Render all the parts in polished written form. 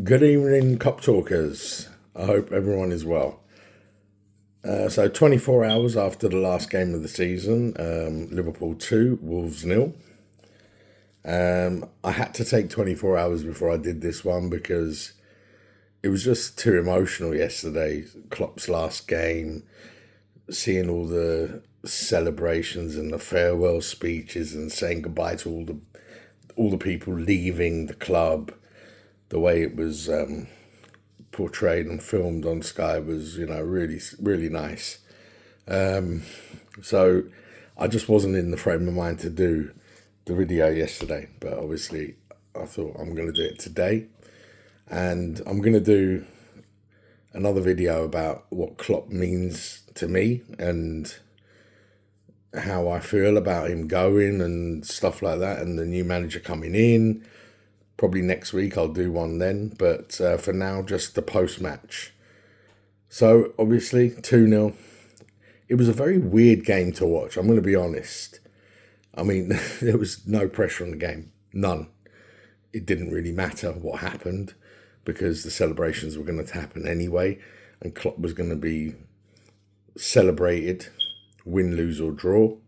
Good evening, Cop Talkers. I hope everyone is well. So, 24 hours after the last game of the season, Liverpool 2, Wolves nil. I had to take 24 hours before I did this one because it was just too emotional yesterday. Klopp's last game, seeing all the celebrations and the farewell speeches and saying goodbye to all the people leaving the club. The way it was portrayed and filmed on Sky was, really, really nice. So I just wasn't in the frame of mind to do the video yesterday, but obviously I thought I'm going to do it today. And I'm going to do another video about what Klopp means to me and how I feel about him going and stuff like that, and the new manager coming in. Probably next week I'll do one then, but for now, just the post-match. So, obviously, 2-0. It was a very weird game to watch, I'm going to be honest. I mean, there was no pressure on the game. None. It didn't really matter what happened because the celebrations were going to happen anyway, and Klopp was going to be celebrated, win, lose or draw.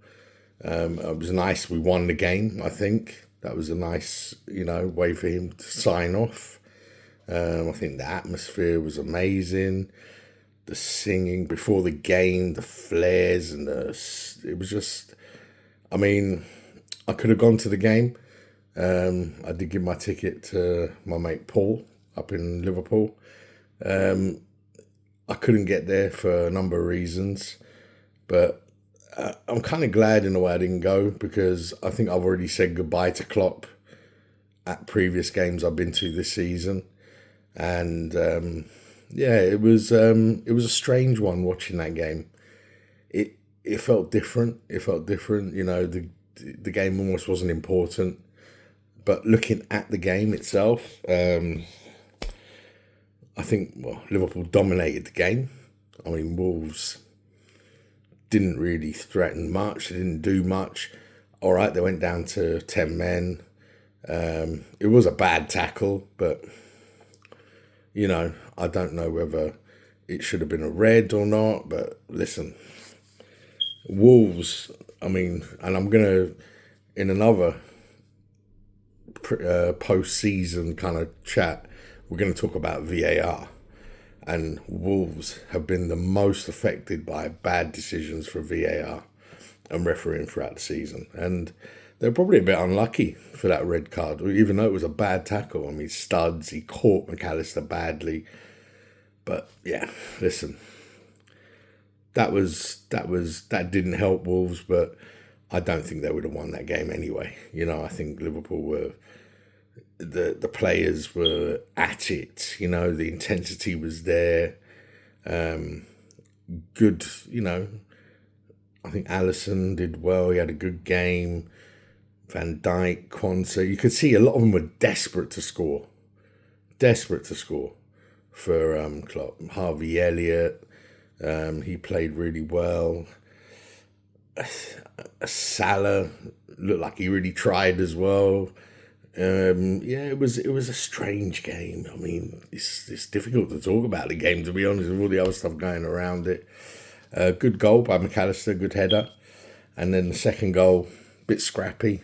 It was nice we won the game, I think. That was a nice, way for him to sign off. I think the atmosphere was amazing. The singing before the game, the flares, and it was just, I mean, I could have gone to the game. I did give my ticket to my mate Paul up in Liverpool. I couldn't get there for a number of reasons, but I'm kind of glad in a way I didn't go because I think I've already said goodbye to Klopp at previous games I've been to this season, and it was a strange one watching that game. It felt different. It felt different. The game almost wasn't important, but looking at the game itself, I think Liverpool dominated the game. I mean, Wolves didn't really threaten much. They didn't do much. All right, they went down to 10 men. It was a bad tackle, but, I don't know whether it should have been a red or not. But listen, Wolves, and I'm going to, in another post-season kind of chat, we're going to talk about VAR. And Wolves have been the most affected by bad decisions for VAR and refereeing throughout the season. And they're probably a bit unlucky for that red card, even though it was a bad tackle. I mean, Studs, he caught McAllister badly. But yeah, listen, that didn't help Wolves, but I don't think they would have won that game anyway. I think Liverpool were, the players were at it, the intensity was there. Good, I think Alisson did well. He had a good game. Van Dijk, Quansah, you could see a lot of them were desperate to score for Klopp. Harvey Elliott, he played really well. Salah looked like he really tried as well. It was a strange game. I mean, it's difficult to talk about the game, to be honest, with all the other stuff going around it. Good goal by McAllister, good header, and then the second goal, bit scrappy.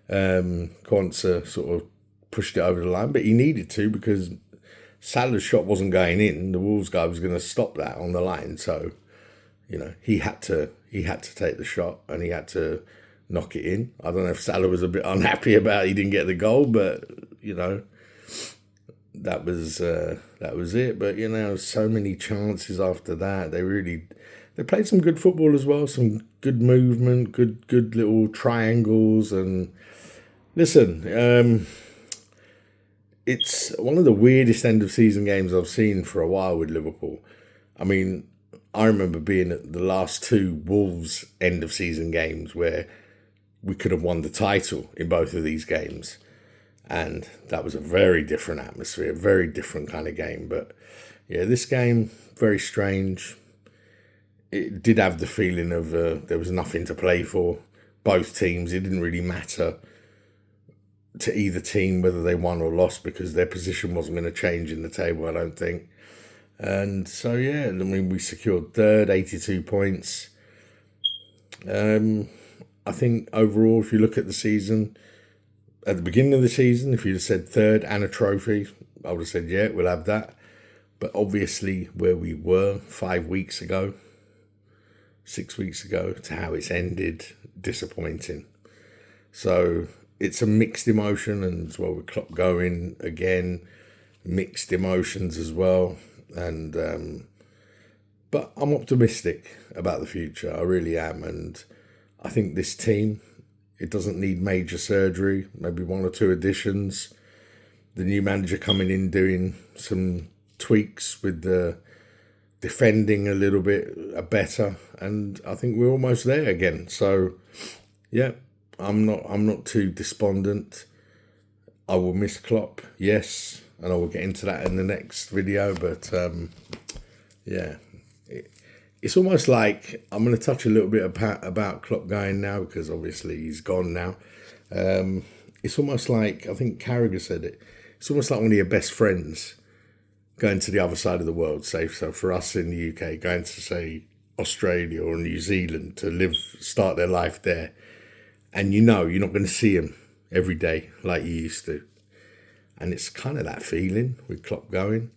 Quansah sort of pushed it over the line, but he needed to because Salah's shot wasn't going in. The Wolves guy was going to stop that on the line, so he had to take the shot and he had to knock it in. I don't know if Salah was a bit unhappy about he didn't get the goal, but that was it. But so many chances after that. They played some good football as well, some good movement, good little triangles. And listen, it's one of the weirdest end of season games I've seen for a while with Liverpool. I mean, I remember being at the last two Wolves end of season games where we could have won the title in both of these games. And that was a very different atmosphere, very different kind of game. But yeah, this game, very strange. It did have the feeling of there was nothing to play for. Both teams, it didn't really matter. to either team, whether they won or lost, because their position wasn't going to change in the table, I don't think. And so, yeah, I mean, we secured third, 82 points. I think overall, if you look at the season, at the beginning of the season, if you'd have said third and a trophy, I would have said, yeah, we'll have that. But obviously, where we were 5 weeks ago, 6 weeks ago, to how it's ended, disappointing. So it's a mixed emotion, and as well with Klopp going again, mixed emotions as well. And but I'm optimistic about the future. I really am, and I think this team, it doesn't need major surgery. Maybe one or two additions. The new manager coming in doing some tweaks with the defending a little bit better, and I think we're almost there again. So yeah, I'm not too despondent. I will miss Klopp, yes, and I will get into that in the next video. But yeah, it's almost like I'm going to touch a little bit about Klopp going now, because obviously he's gone now. It's almost like, I think Carragher said it, it's almost like one of your best friends going to the other side of the world, say, so for us in the UK, going to, say, Australia or New Zealand to start their life there. And you know you're not going to see him every day like you used to. And it's kind of that feeling with Klopp going.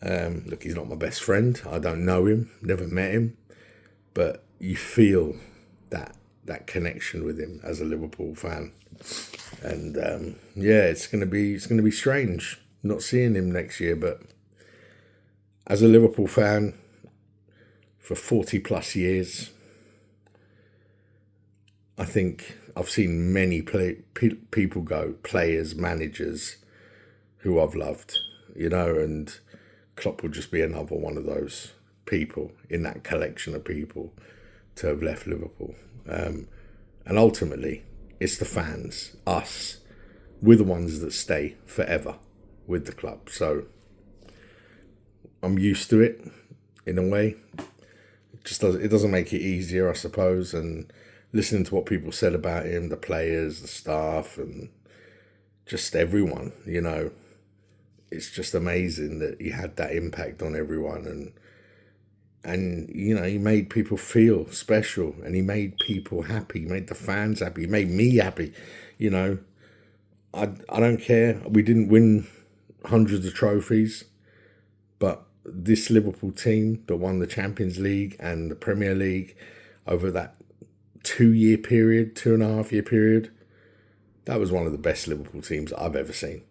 Look, he's not my best friend. I don't know him, never met him. But you feel that connection with him as a Liverpool fan. And yeah, it's gonna be strange not seeing him next year. But as a Liverpool fan for 40 plus years, I think I've seen many people go, players, managers, who I've loved, you know, and Klopp will just be another one of those people in that collection of people to have left Liverpool. And ultimately, it's the fans, us, we're the ones that stay forever with the club. So I'm used to it in a way. It doesn't make it easier, I suppose. And listening to what people said about him, the players, the staff, and just everyone, you know, it's just amazing that he had that impact on everyone. And you know, he made people feel special, and he made people happy. He made the fans happy. He made me happy. You know, I don't care. We didn't win hundreds of trophies, but this Liverpool team that won the Champions League and the Premier League over that 2-year period, 2.5-year period, that was one of the best Liverpool teams I've ever seen.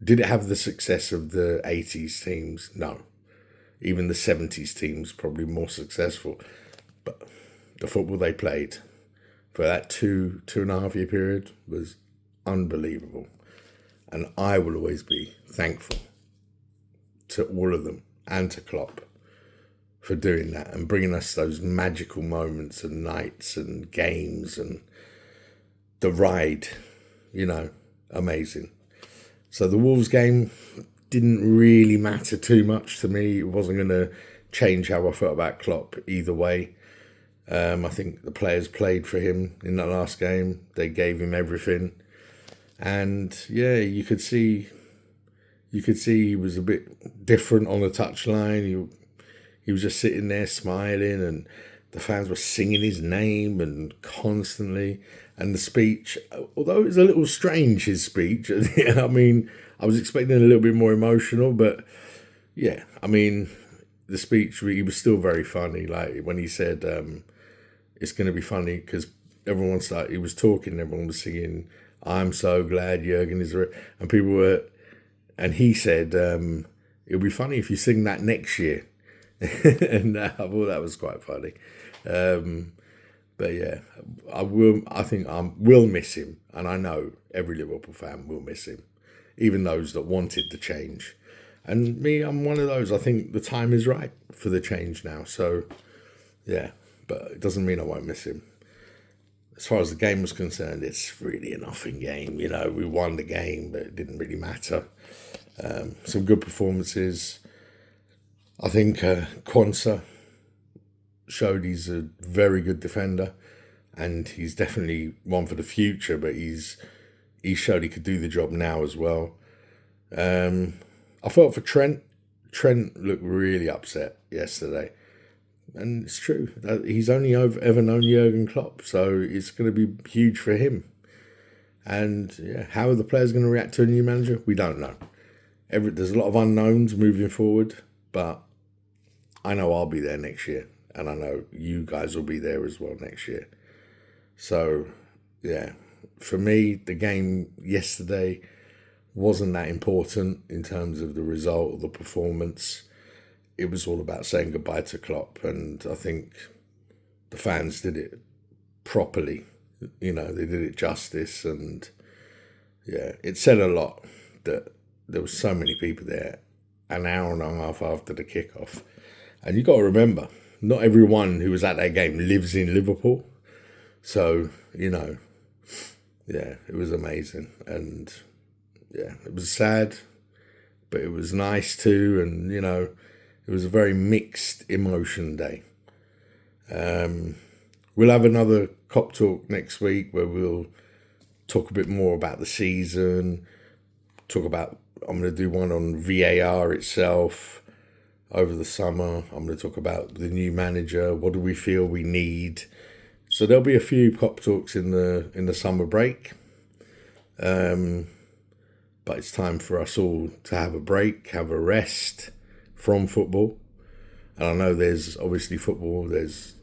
Did it have the success of the 80s teams? No. Even the 70s teams probably more successful. But the football they played for that 2.5-year period was unbelievable. And I will always be thankful to all of them and to Klopp for doing that and bringing us those magical moments and nights and games and the ride, you know, amazing. So the Wolves game didn't really matter too much to me. It wasn't going to change how I felt about Klopp either way. I think the players played for him in that last game. They gave him everything. And yeah, you could see he was a bit different on the touchline. He was just sitting there smiling, and the fans were singing his name and constantly. And the speech, although it was a little strange, his speech, I mean, I was expecting a little bit more emotional, but yeah, I mean, the speech, he was still very funny. Like when he said, it's going to be funny because he was talking, everyone was singing, I'm so glad Jurgen is, and people were, and he said, it'll be funny if you sing that next year. And I thought that was quite funny. But yeah, we'll miss him. And I know every Liverpool fan will miss him, even those that wanted the change. And me, I'm one of those. I think the time is right for the change now. So yeah, but it doesn't mean I won't miss him. As far as the game was concerned, it's really a nothing game. You know, we won the game, but it didn't really matter. Some good performances. I think Quansah showed he's a very good defender, and he's definitely one for the future, but he showed he could do the job now as well. I felt for Trent. Trent looked really upset yesterday. And it's true. He's only ever known Jurgen Klopp, so it's going to be huge for him. And yeah, how are the players going to react to a new manager? We don't know. There's a lot of unknowns moving forward, but I know I'll be there next year, and I know you guys will be there as well next year. So yeah, for me, the game yesterday wasn't that important in terms of the result or the performance. It was all about saying goodbye to Klopp, and I think the fans did it properly. You know, they did it justice, and yeah, it said a lot that there was so many people there an hour and a half after the kickoff. And you got to remember, not everyone who was at that game lives in Liverpool. So, you know, yeah, it was amazing. And yeah, it was sad, but it was nice too. And, you know, it was a very mixed emotion day. We'll have another Cop Talk next week where we'll talk a bit more about the season, I'm going to do one on VAR itself over the summer. I'm going to talk about the new manager. What do we feel we need? So there'll be a few Cop Talks in the summer break. But it's time for us all to have a break, have a rest from football. And I know there's obviously football. There's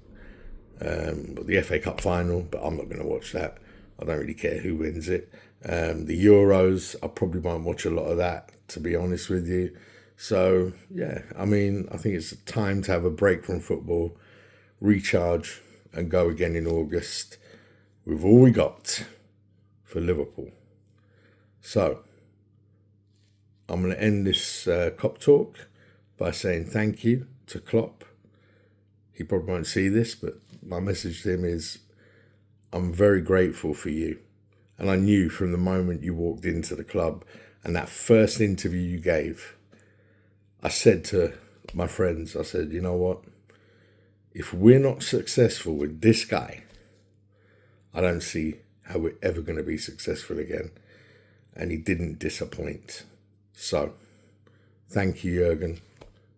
the FA Cup final, but I'm not going to watch that. I don't really care who wins it. The Euros, I probably won't watch a lot of that, to be honest with you. So, yeah, I mean, I think it's time to have a break from football, recharge, and go again in August with all we got for Liverpool. So, I'm going to end this Cop Talk by saying thank you to Klopp. He probably won't see this, but my message to him is, I'm very grateful for you. And I knew from the moment you walked into the club and that first interview you gave, I said to my friends, I said, you know what? If we're not successful with this guy, I don't see how we're ever going to be successful again. And he didn't disappoint. So, thank you, Jurgen.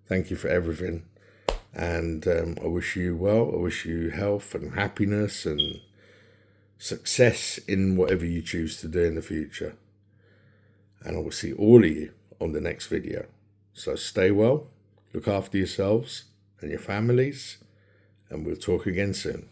Thank you for everything. And I wish you well. I wish you health and happiness and success in whatever you choose to do in the future. And I will see all of you on the next video. So stay well, look after yourselves and your families, and we'll talk again soon.